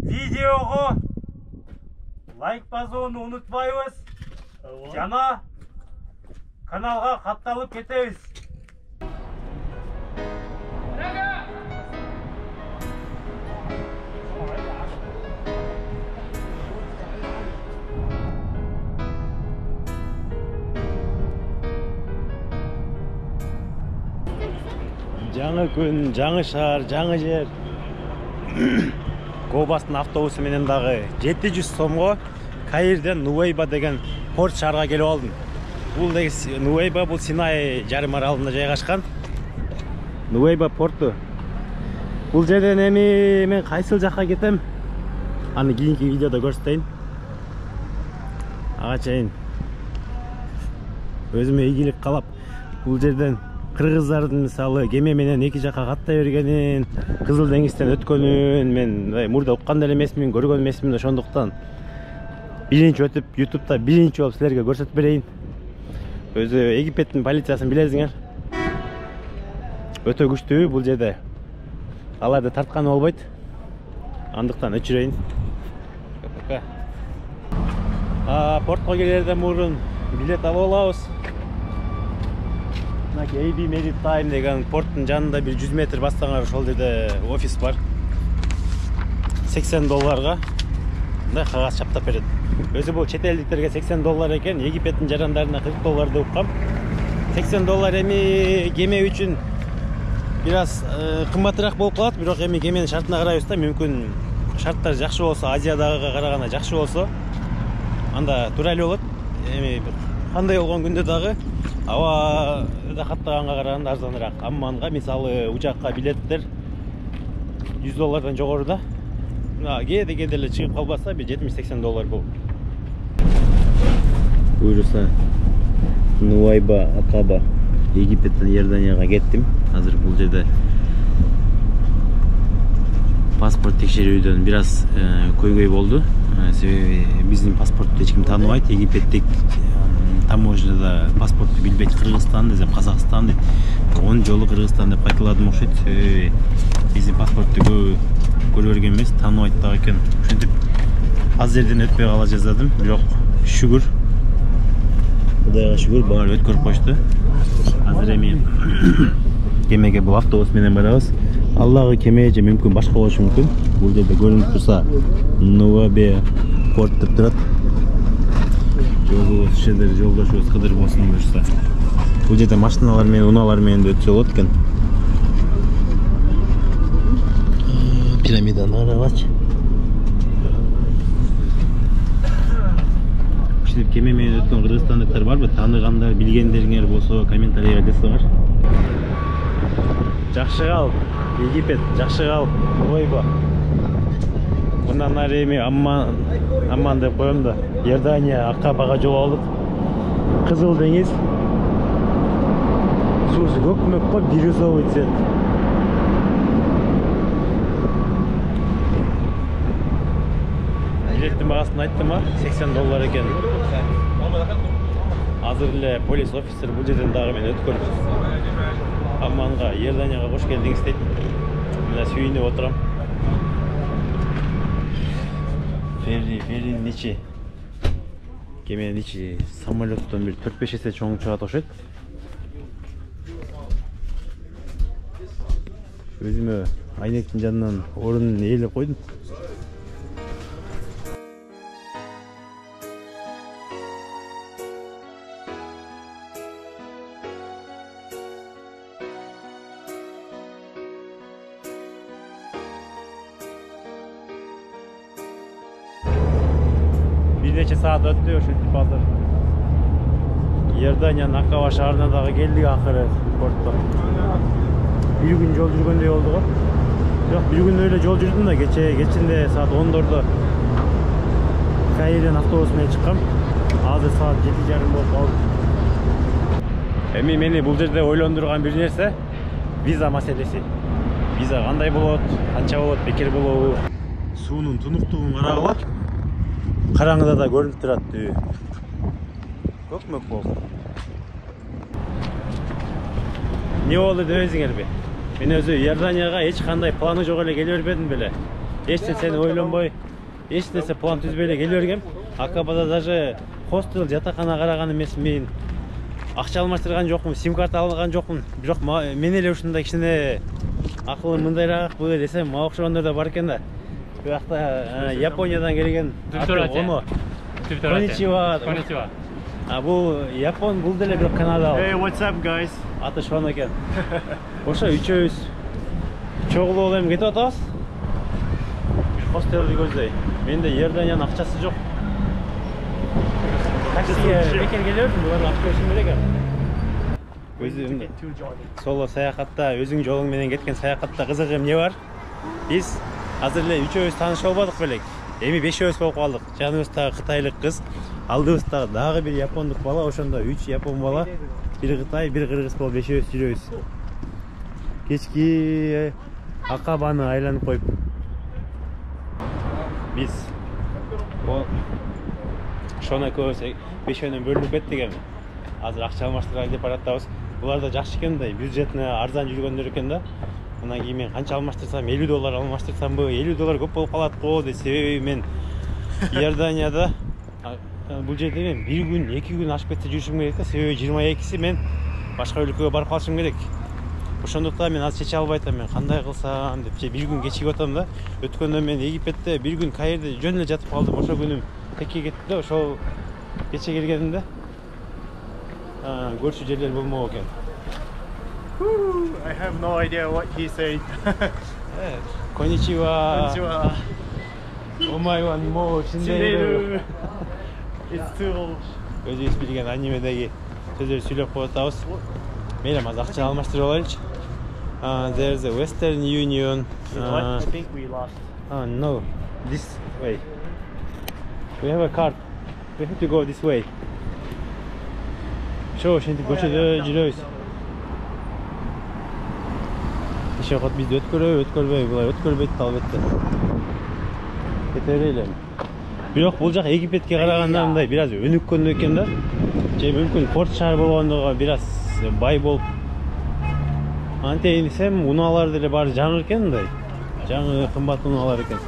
Видеого лайк басууну унутпайбыз. Жана каналга катталып кетебиз. Жаңы күн, жаңы шаар, жаңы жер. Кобастын автобусу менен дагы 700 сомго Каирден Нуэйба деген порт шаарга келип алдым. Бул Нуэйба бул Синай жарым аралында жайгашкан. Нуэйба порту. Бул жерден эми мен кайсыл жакка кетем? Аны кийинки видеодо көрсөтөйүн. Ага чейин өзүмө ийгилик каалап, бул жерден кыргыздардын мисалы кеме менен эки жакка каттай бергенин, Кызыл деңизден өткөнүн мен мурда уккан деле эмесмин, көргөн эмесмин. Ошондуктан биринчи өтүп, YouTube'да биринчи болуп силерге көрсөтүп берейин. Өзү Египеттин полициясын билесиңер. Өтө күчтүү бул жерде. Аларды тартканы болбойт. Андыктан өчүрөйүн. Портко келерден мурун билет алып алабыз. AB Maritime деген порттун жанында bir 100 метр бассаңар ошол жерде офис бар. $80 мындай кагаз чаптап берет. Өзү бул чет элдиктерге $80 экен, Египеттин жарандарына $40 деп уккам. $80 эми кеме үчүн бир аз кымбатыраак болуп калат, бирок эми кеменин шартына карайбыз да, мүмкүн шарттар жакшы болсо, Азиядагыга караганда жакшы болсо, анда туура эле болот. Эми кандай болгон күндө дагы аба да каттаганга караганда арзаныраак. Амманга мисалы учакка билеттер $100 жогору да. Кээде эле чыгып калбаса бир $70-80 болот. Буюрса Нуайба, Акаба, Египеттен Иорданияга кеттим. Азыр бул жерде паспорт текшерүүдөн бир аз көйгөй болду. Себеби биздин паспортты эч ким тааныбайт. Египеттик таможняда паспортту билбейт. Кыргызстан десем Казакстан дейт. 10 жолу Кыргызстан деп кайталадым окшойт. Биздин паспортту көрө берген эмес, тааныбайт дагы экен. Ошентип аз жерден өтпөй кала жаздадым. Бирок шүгүр, Кудайга шүгүр, баары өткөрүп коюшту. Азыр эми кемеге бул автобус менен барабыз. Аллагы кеме же мүмкүн башка болушу мүмкүн. Бул жерде көрүнүп турса Нуэйба порт деп турат. Жолубуз ушедер жолдошубуз Кыдыр болсун буюрса. Бул жерде машиналар менен, унаалар менен да өтсө болот экен. Пирамиданы карагачы. Ушинтип кеме менен өткөн кыргызстандыктар барбы? Тааныгандар, билгендериңер болсо комментарийге жазсаңар. Жакшы кал, Египет, жакшы кал, Нуэйба. Мындан ары эми Амман деп коем да. Иордания, Акабага жол алдык. Кызыл деңиз. Суусу көкмөк го, бирюзовый цвет. Билеттин багасын айттым, $80 экен. Азыр эле полис офицер бул жерден дагы мен өткөрүп Амманга, Иорданияга кош келдиңиз дейт. Мына сүйүнүп отурам. Ферринин ичи. Кеменин ичи самолеттон бир 4-5 эсе чоң чыгат окшойт. Өзүмө айнектин жанынан орун ээлеп койдум. Bir neçe saat öttü ошентип азыр Иорданиянын Акаба шаарына дагы келдик акыры портто. Bir gün жол жүргөндөй болду го. Бирок bir gün эле жол жүрдүм да, кечинде саат 10:00 Каирден автобус менен чыккам. Азыр саат 7:30 болуп калды. Эми мени бул жерде ойлондурган бир нерсе виза маселеси. Виза кандай болот, канча болот, бекер болобу? Суунун тунуктугун карагыла. Караңгыда да көрүнүп турат. Көкмөк болду. Не болду дебесиңерби? Мен өзі Иорданияға ешқандай планы жоқ эле келе бербедим беле. Эч нерсени ойлонбой, эч нерсе план түзбөй эле келе бергем. Акабада даже хостел, жатакана караган эмес, мен акча алмаштырган жокмун, сим карта алган жокмун. Бирок мен эле ушундай кичине акылым мындайраак бул десем, мага окшогондор да бар экен да. Бул жакта Япониядан келген Оно. Конничева. Konnichiwa. Бул Япон, бул деле бир Канада. Hey, what's up guys? Аты Шон экен. Ошо үчөөбүз чогулуп эми кетип атабыз. Хостелди көздөй. Менде Иорданиянын акчасы жок. Таксиге бекер келебирмин, булар акча беришим керек. Өзүм соло саякатта, өзүң жолуң менен кеткен саякатта кызык эмне бар? Биз азыр эле үчөөбүз таанышып албадык белек. Эми бешөөбүз болуп калдык. Жаныбызда кытайлык кыз, алдыбызда дагы бир япондук бала, ошондо 3 япон бала, бир кытай, бир кыргыз болуп бешөөбүз жүрөбүз. Кечки Акабаны айланып коюп биз ошоно экөөбүз бешөөнөн бөлүнүп кеттик эми. Азыр акча алмаштырайлы деп баратабыз. Булар да жакшы экен да, бюджетине арзан жүргөндөр экен да. Анан кийин мен канча алмаштырсам, $50 алмаштырсамбы, $50 көп болуп калат го деп, себеби мен Иорданияда бул жерде мен 1 күн, 2 күн ашып кетсе жүрүшүм керек да, себеби 22-си мен башка өлкөгө барып калышым керек. Ошондуктан мен азыр чече албай атам, мен кандай кылсам деп, 1 күн кечигип атам да. Өткөндө мен Египетте 1 күн Каирде жөн эле жатып калдым. Ошо күнүм текке кетти да, ошол кече келгенимде көрчү жерлер болмок экен. I have no idea what he said. Konnichiwa. Konnichiwa. Omae wa mou shindeiru. It's too Өзүбүз билген анимедеги сөздөр сүйлөп коюп атабыз. Мейлі маз акча алмаштырып алайлычы. There's a Western Union. I think we lost. No, this way. We have a card. We have to go this way. Шо, ошентип көчөдө жүрөбүз. Иши кот бизди өткөрбөй, булай өткөрбөйт да албетте. Кете берели. Бирок бул жак Египетке караганда мындай бир аз өнүккөн экен да. Же мүмкүн порт шаар болгондугу бир аз бай болуп. Антейин десем, унаалар деле баары жаңы экен мындай. Жаңы кымбат унаалар экен.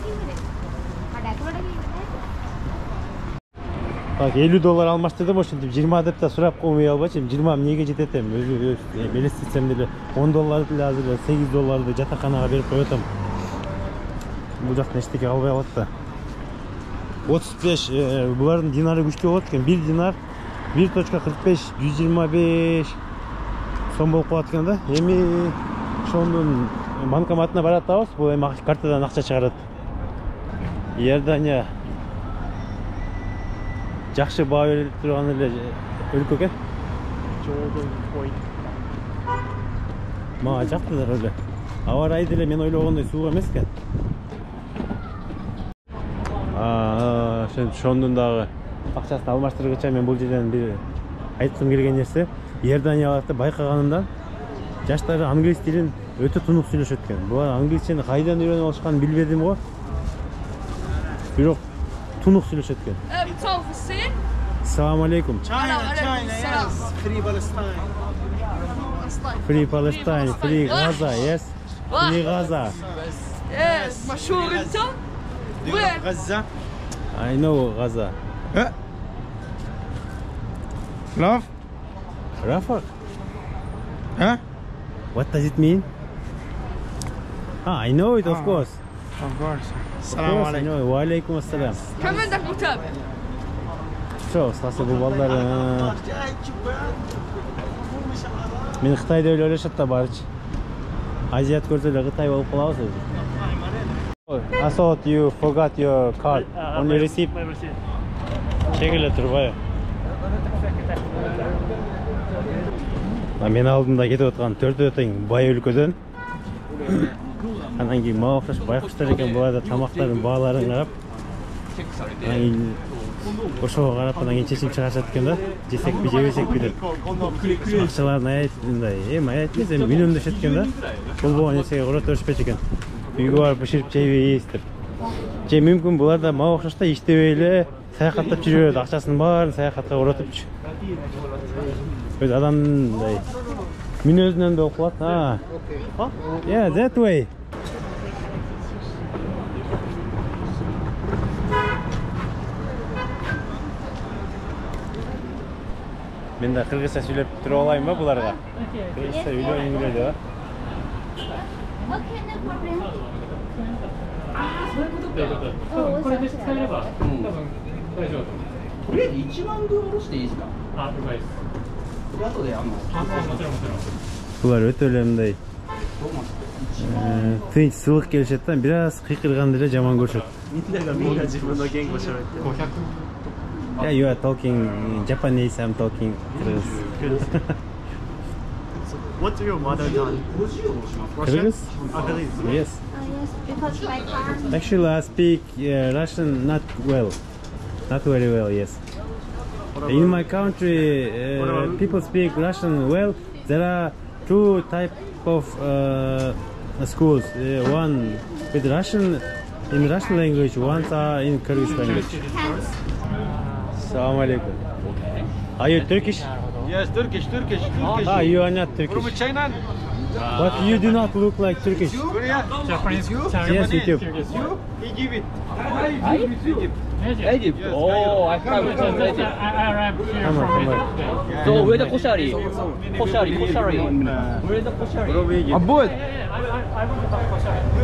Так, $50 алмаштырдым, ошентип 20 деп да сурап койбой албачы. 20 эмнеге жетет эми? Өзү элестетсем деле $10 деле азыр $8 жатаканага берип коюп атам. Бул жакта эчтеке албай калат да. 35 булардын динары күчтүү болот экен. 1 динар 1.45 125 сом болуп калат экен да. Эми ошонун банкоматына баратабыз. Бул эми картадан акча чыгарат. Иордания жакшы баа берип турган эле өлкө экен. Jordan Point. Мага жактыдар эле. Аба ырайы деле мен ойлогондой суук эмес экен. Ошондун дагы акчасын алмаштыргыча мен бул жерден бир айткым келген нерсе, Иорданияларды байкаганымдан жаштары англис тилин өтө тунук сүйлөшөт экен. Булар англисчени кайдан үйрөнүп алышканын билбедим го. Бирок тунук сүйлөшөт экен. Assalamu alaikum. China, yes. Free Palestine. Free Palestine, free Gaza, yes. Free Gaza. Yes. مشهور انت؟ وين؟ غزة. I know Gaza. Love. Rafah. Huh? What does it mean? I know it, of course. Of course. Assalamu alaikum. Wa alaikum assalam. كم عندك متابع؟ Шо, сласы бул балдар мен Кытай деп ойлошот да барчы. Азиат көрсө эле Кытай болуп калабыз өзү. I thought you forgot your card on your receipt. Чек эле турбайбы? Мен алдымда кетип аткан төртөө тең бай өлкөдөн. Анан кийин мага окшош байкуштар экен, буларда тамактардын бааларын карап. Ошого карап анан кийин чечим чыгарышат экен да. Жесекпи, жебесекпи деп. Акчаларын аят мындай, аят эмес, эми үнөмдөшөт экен да. Болбогон нерсеге курот өшпөйт экен. Үйгө барып бышырып жейбейбиз деп. Же мүмкүн булар да мага окшош да иштебей эле саякаттап жүрүп акчасынын баарын саякатка уротупчу. Өз адамдай Мен өзінен де оқылады. Ha. Huh? Yeah, that way. Мен de қырғызша сөйлеп тұра алайын ба бұларға? Қырғызша үйлерін біледі ба? Okay, no problem. これで使えれば多分大丈夫。とりあえず1万分下ろしていいですか？あ、了解です。で後でもちろんもちろん。 Бұлар өте өлемдей. Тынч сыйлық келішеттен biraz қиқырған деле жаман көршет. みんな自分の言語喋って Yeah, you are talking Japanese, I'm talking Kyrgyz. What's your mother tongue? Kyrgyz? Kyrgyz. Yes. Yes, because my car. Actually, I speak Russian not well. Not very well, yes. In my country, people speak Russian well. There are two types of schools. One with Russian, in Russian language, one are in Kyrgyz language. Assalamu alaikum. Are you Turkish? Yes, Turkish. Ah, you are not Turkish. China? But you do not look like Turkish. Japanese. Yes, YouTube. Egypt. Egypt. Oh, I come from I arrived here Come on, from come on. So where the koshari? Where the koshari? عبود.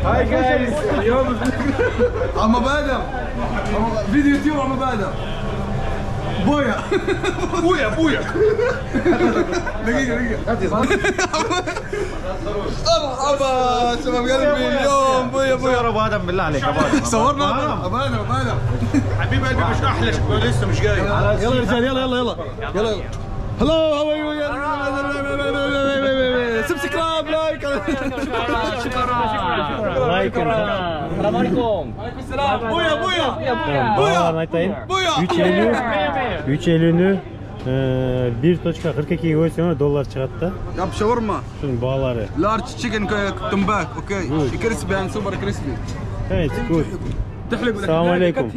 Hi guys. عم بادم. فيديو يوتيوب عم بادم. بويا. بويا. دقيقة. مرحبا شباب قلبي اليوم بويا. ابو ادم بالله عليك ابو ادم. صورنا ابو ادم. حبيب قلبي مش احلى لسه مش جاي. يلا يا رجال يلا. هلو هاو ار يو سبسكرايب لايك. Like and السلام عليكم. Bağlarını aytayın. 3 Eylül'ünü 1.42'ye koysan dolar çıkarttı. Yap shawarma. Şunun bağları. Large chicken tumbak. Okay. Crispy and super crispy. Evet, good. Assalamu alaikum.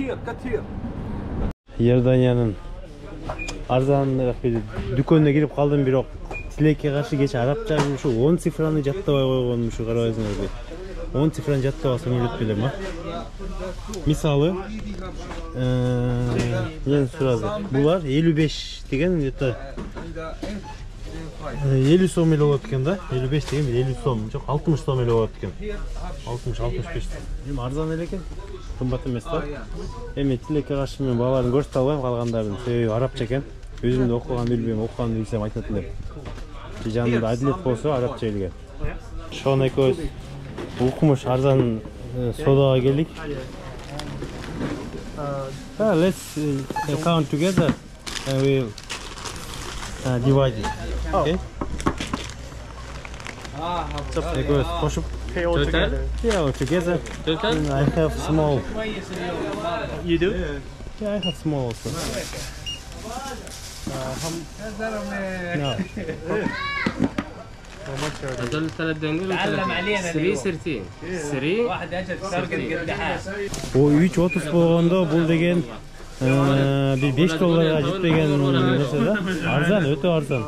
Yerdanyanın arzanlık bir dükkanına girip kaldım bir ok. Tilekке karşı geç Arapça şu 10 sifranı jattabay koygonmuş şu карабайсыңар бе. 10 sifranı jattabasаң өлөт белем а. Мисалы, мен сразу. Булар 55 деген где-то 50 сом эле болот экен да. 55 деген 50 сом. Жок, 60 сом эле болот экен. 60-65. Эми арзан эле экен. Кымбат эмес да. Эми тилекке каршы мен балаларын көрсөтө албайм калгандарын. Себеби арапча экен. Өзүм да окуган билбейм, окуганды билсем айтатын деп. Жанында адилет болсо арапча билген. Шон экөөбүз укмуш арзан содага келдик. Let's count together and we'll divide it. Okay? Экөөбүз кошуп Pay all together. yeah, all together. And I have small. You do? Yeah, I have small also. No. هذول ثلاث دنجل سري سرتين سري O 3.30 болгондо бул деген bir 5 долларга жетпеген нерсе да. Арзан, өтө арзан.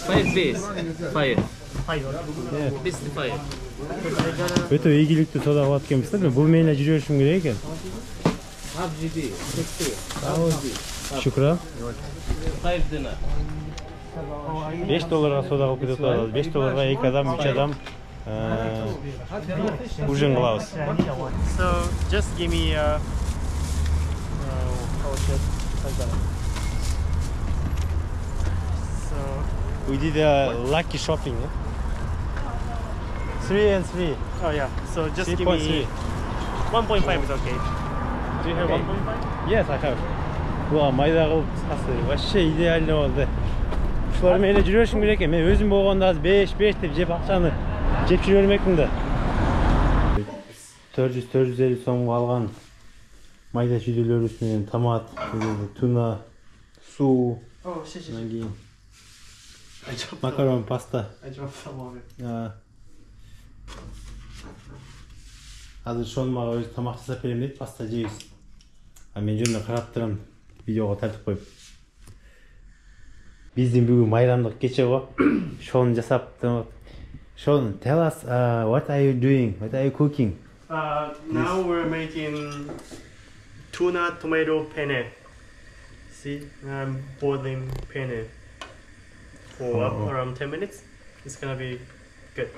فايف بيس فايف Yeah. بيس فايف Өтө ийгиликтүү сода кылат экенбиз да. Бул менен эле жүрүшүм керек экен. هاف جي بي Шукран. 5 دينار 5 долларга сода кылып кетип атабыз. 5 долларга 2 адам, 3 адам ужин кылабыз. So just give me oh shit. So We did a lucky shopping. 3 and 3. oh yeah. So just give me 3.3. 1.5 is okay. Do you have 1.5? Yes, I have. Буга майда кылып кыскасы вообще идеально болду. Ушулар менен жүрүшүм керек экен. Мен өзүм болгондо азыр 5 деп жеп акчаны жеп жүрө бермекмин да. 400-450 сомго алган майда чүйдөлөрүбүз менен томат, туна, суу, анан кийин макарон, паста. I dropped some of it. Азыр шону мага өзү тамак жасап берем дейт, паста жейбиз. А мен жөнүндө карап турам, видеого тартып коюп. Биздин бүгүн майрамдык кече го. Шону жасап. Sean, tell us what are you doing? What are you cooking? Now we're making tuna tomato penne. See, I'm boiling penne for around 10 minutes. It's gonna be good.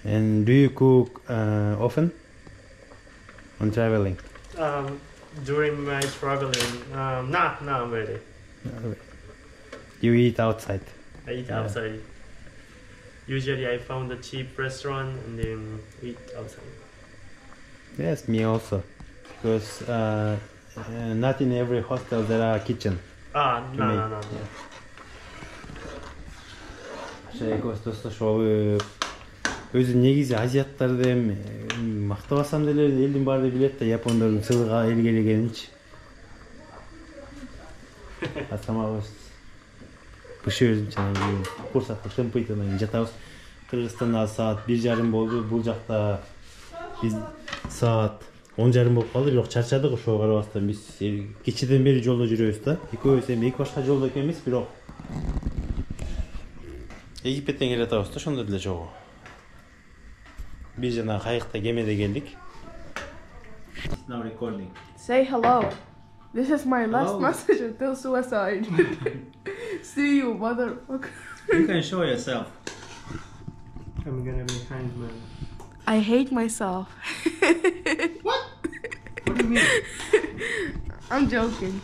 And do you cook often? On traveling? During my traveling, not really. You eat outside? I eat outside. Usually I found a cheap restaurant and then eat outside. Yes, me also. Because not in every hostel there are kitchen. No. Ошол өзү негизи азиаттарды эми мактабасам деле элдин баары билет да япондордун сыйлыга элгелегенинчи. Атамабыз бышөзүнчө курсакта тымпыйтын жатабыз. Кыргызстанда саат 1:30 болду. Бул жакта биз саат 10:30 болуп калды. Бирок чарчадык ошого карабастан биз кечеден бери жолдо жүрөбүз да. Экөөбүз эми эки башка жолдо экенбиз, бирок Египеттен келе жатабыз да, ошондо деле жогу. Биз жана кайыкта кемеде келдик. Now recording. Say hello. This is my last message until suicide. See you, motherfucker. You can show yourself. I'm gonna be kind man. I hate myself. What do you mean? I'm joking.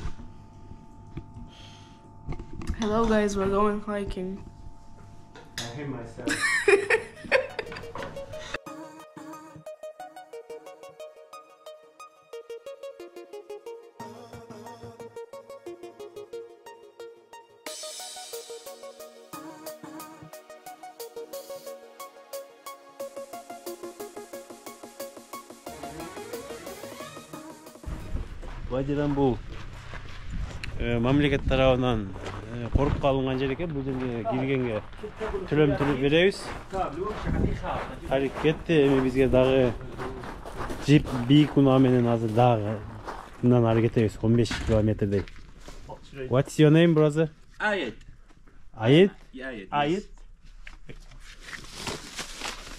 Hello guys, we're going hiking. I hate myself. Вадидан бул мамлекет тарабынан коруп калынган жер экен. Бул жерге киргенге төлөм төлөп беребиз. Аракетти эми бизге дагы джип бийик унаа менен азыр дагы мындан ары кетебиз 15 километрдей. What's your name, brother? Ayet. Ayet? Yeah, Ayet. Ayet?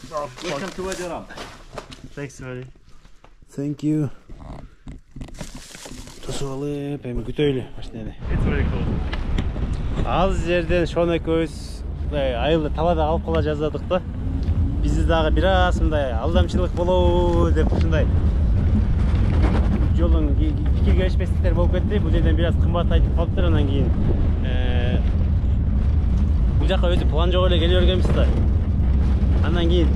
Welcome to Wadi Ram. Thanks, buddy. Thank you. Тосуп алып, эми күтөйлү машинени. It's very cool. Аз жерден Шон экөөбүз айылда талада калып кала жаздадык да. Бизде дагы бир аз мындай алдамчылык болобу деп ушундай жолдон пикир келишпестиктер болуп кетти. Бул жерден бир аз кымбат айтып калыптыр, анан кийин бул жака өзү план жок эле келе бергенбиз да. Анан кийин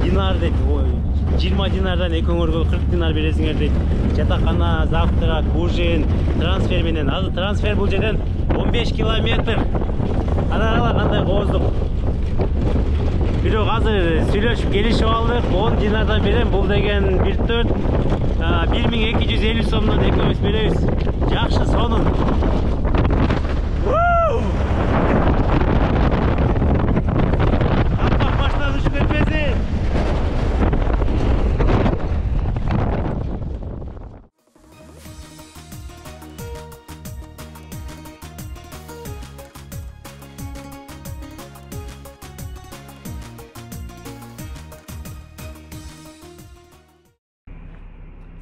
динар дейт, 20 динардан экөөңөргө 40 динар бересиңер дейт. Жатакана, завтрак, ужин, трансфер менен. Азыр трансфер бул жерден 15 километр. Анан кандай кооздук. Бирок азыр сүйлөшүп келишип алдык. 10 динардан берем. Бул деген 1/4 1250 сомдон экөөбүз беребиз. Жакшы сонун. Аппак баштан учуп кетпесин.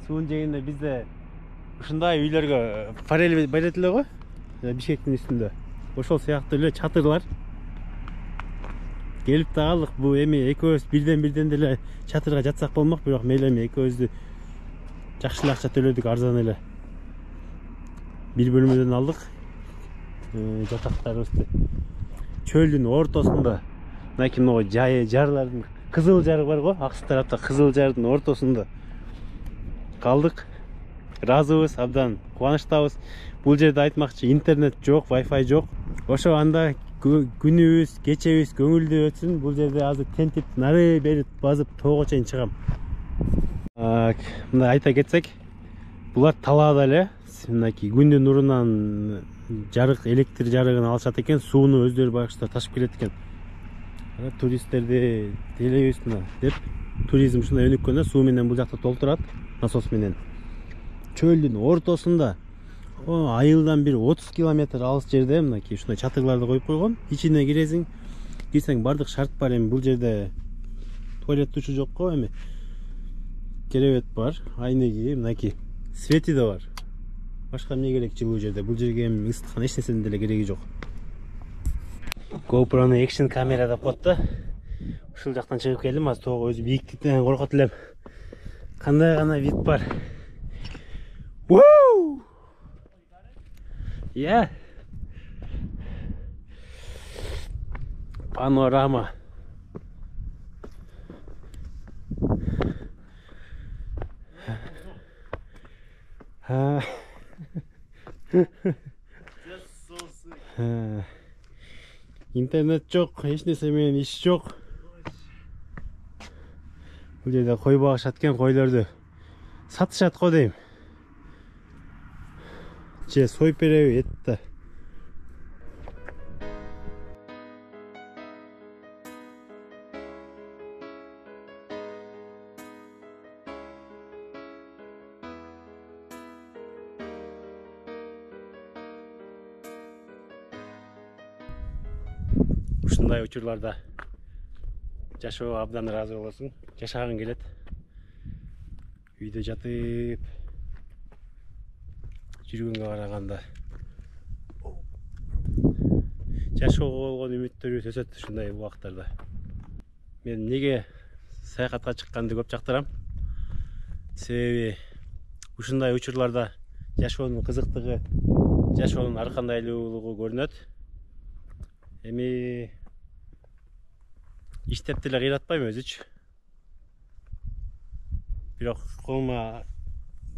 Суун жегенде бизде ушундай үйлөргө форель берет эле го. Бишкектин үстүндө. Ошол сыяктуу эле чатырлар. Келип да калдык. Бу эми экөөбүз бирден деле чатырга жатсак болмок, бирок мейли эми экөөбүздү жакшы акча төлөдүк, арзан эле. Бир бөлмөдөн алдык. Жатактарыбызды. Чөлдүн ортосунда. Мынакей могу жарлардын кызыл жар бар го, аксы тарапта кызыл жардын ортосунда калдык. Разыбыз, абдан кубанычтабыз. Бул жерде айтмакчы, интернет жок, Wi-Fi жок. Ошо анда күнүбүз, кечебиз көңүлдүү өтсүн. Бул жерде азыр тентип нары бери базып тоого чейин чыгам. Мындай айта кетсек, булар талаада эле, мынакей күндүн нурунан жарык, электр жарыгын алышат экен, сууну өздөрү байкуштар ташып келет экен. Туристтерди телебизине деп туризм ушундай өнүккөн да, суу менен бул жакта толтурат, насос менен. Чөлдүн ортосунда айылдан бир 30 километр алыс жерде мынакей ушундай чатырларды коюп койгон. Ичине киресиң, кирсең бардык шарт бар. Эми бул жерде туалет душу жок го, эми керебет бар, айнеги, мынакей свети да бар. Башка эмне керек жылуу жерде? Бул жерге эми ысыткан эч нерсенин деле кереги жок. GoPro'ну экшн камерада коюпту. Ушул жактан чыгып келдим, азыр тоого өзү бийиктиктен коркот элем. Кандай гана вид бар. Woo! Yeah. Panorama. İnternet çok, hiç neyse men iş çok. Bu жерде кой багышат экен, койлорду сатышат го дейм. Же союп береби этти. Ушундай учурларда жашоо абдан ыраазы болосуң. Жашагың келет. Үйдө жатып жүргөнгө караганда жашоого болгон үмүттөрү төсөт ушундай убактарда. Мен неге саякатка чыкканды көп жактырам? Себеби ушундай учурларда жашоонун кызыктыгы, жашоонун ар кандайлуулугу көрүнөт. Эми иштеп деле кыйратпайм өзүчү. Бирок колума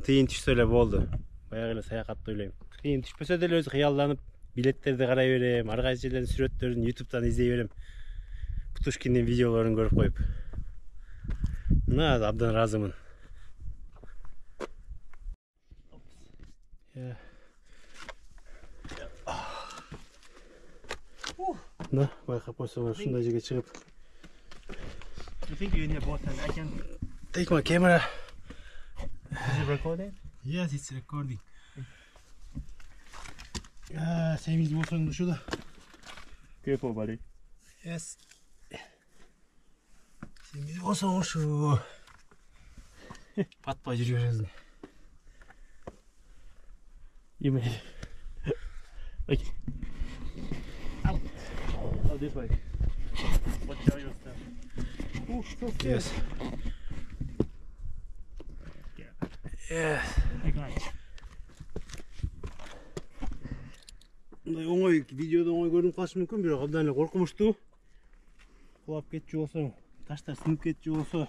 тыйын түшсө эле болду. Баягы эле саякатты ойлойм. Тыйын түшпөсө деле өзү кыялданып, билеттерди карай берем, ар кайсы жерлердин сүрөттөрүн YouTube'дан издей берем. Птушкиндин видеолорун көрүп коюп. Мына абдан ыраазымын. Да, байкап койсоңор ушундай жерге чыгып. I think you're in here both and I can... Take my camera. Is it recording? Yes, it's recording. Semiz болсоң ушуда. Careful, buddy. Yes. Semiz болсоң ушу. Батпай жүрө бересиң. You made it. Like... Out. Oh, this way. Watch out your step. Oh, so scary. Yes. Yes. I got it. Мындай оңой видеодо оңой көрүнүп калышы мүмкүн, бирок абдан эле коркунучтуу. Кулап кетчү болсоң, таштар сынып кетчү болсо,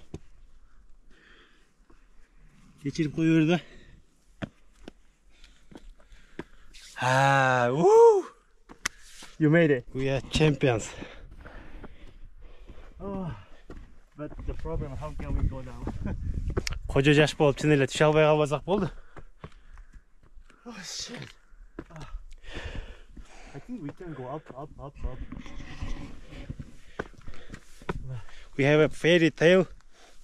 кечирип кое бер да. Woo! You made it. We are champions. Oh, but the problem, how can we go down? Кожо жаш болуп чын эле түшө албай калбасак болду. Oh shit. I think we can go up. We have a fairy tale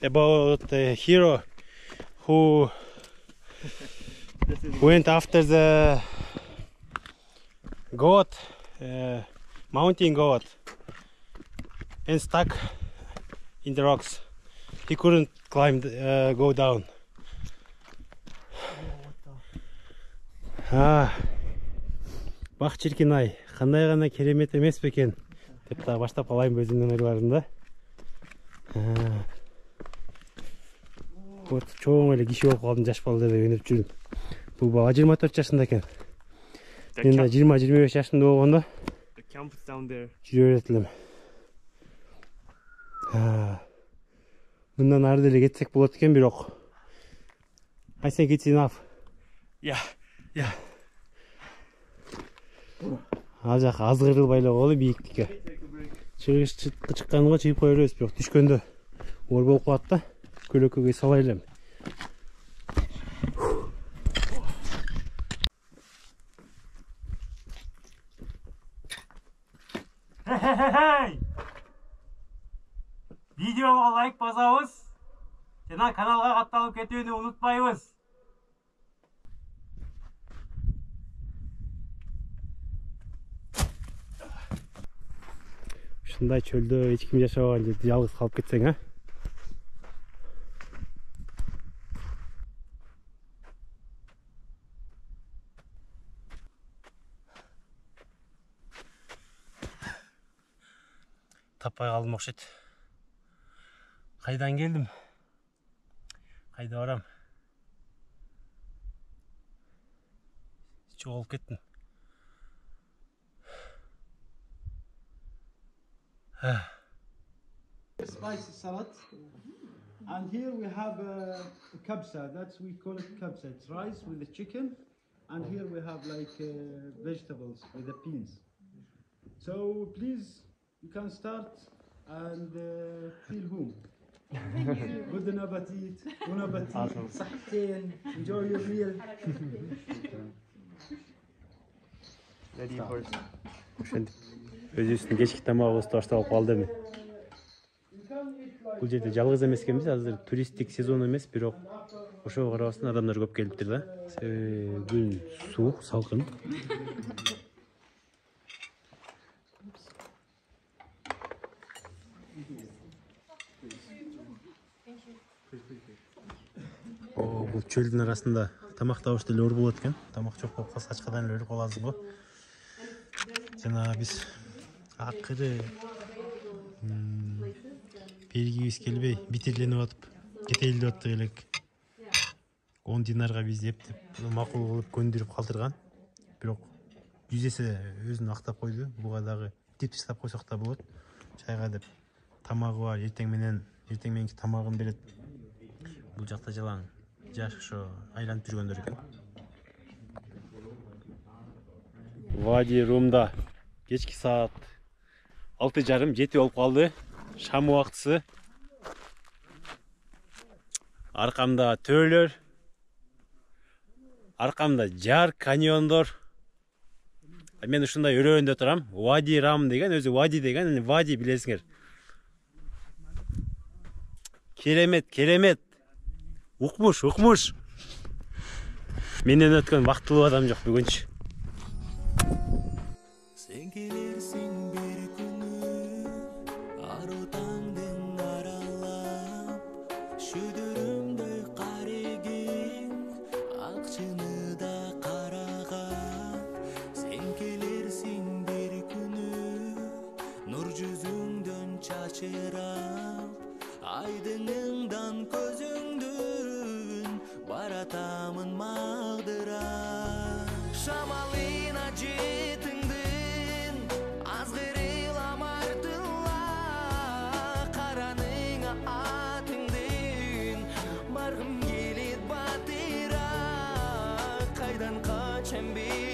about a hero who This is went after the goat, mountain goat, and stuck in the rocks. He couldn't climb, go down. Бак чиркин ай, кандай гана керемет эмес бекен деп дагы баштап алайын өзүмдүн ойлорумда. Вот чоң эле киши болуп калдым, жаш балдар деп өнүп жүрдүм. Бул бала 24 жашында экен. Мен да 20-25 жашымда болгондо the camp is down there. жүрө берет элем. Мындан ары деле кетсек болот экен, бирок I think it's enough. Yeah. Ал жак азгырылбай эле койголи бийиктикке. Чыкканга чыгып кое беребиз, бирок түшкөндө оор болуп калат да. Көлөкөгө салай элем. Hey! Видеого лайк басабыз. Жана каналга катталып кетүүнү унутпайбыз. ушундай чөлдө эч ким жашабаган жерде жалгыз калып кетсең, а? Таппай калдым окшойт. Кайдан келдим? Кайда барам? Жоголуп кеттим. Spicy salad, and here we have kabsa. That's we call it kabsa. It's rice with the chicken, and here we have like vegetables with the beans. So please, you can start and feel home. Good appetit. Bon appetit. Sahtin. Enjoy your meal. Ready for Ошентип өзүбүздүн кечки тамагыбызды баштап алып калды эми. Бул жерде жалгыз эмес экенбиз, азыр туристтик сезон эмес, бирок ошого карабастан адамдар көп келиптир да. Себеби күн суук, салкын. Бул чөлдүн арасында тамак табыш деле оор болот экен. Тамак жок болуп калса ачкадан эле өлүп каласыз го. Жана биз акыры бергибиз келбей, битирленип атып, кетели деп аттык элек. 10 динарга биз эптеп, макул кылып көндүрүп калтырган. Бирок жүзесе өзүн актап койду. Буга дагы тип таштап койсок да болот. Чайга деп тамагы бар, эртең мененки тамагын берет. Бул жакта жалаң жаш ошо айланып жүргөндөр экен. Вади Румда кечки саат 6:30-7 болуп калды. Шам убактысы. Аркамда төөлөр. Аркамда жар каньондор. Мен ушундай өрөөндө турам. Вади Рам деген, өзү Вади деген, Вади билесиңер. Керемет. Укмуш. Менден өткөн бактылуу адам жок бүгүнчү. Sen gelirsin bir günü Arutandın aralap Şüdürümde karigin Akçını da karagan Sen gelirsin bir günü Nur yüzünden çaçırap Aydınından gözündün Baratamın mağdıra Şamalın acıtındın Azgırıla martıla Karanına atındın Bargım gelit batıra Kaydan kaçan bir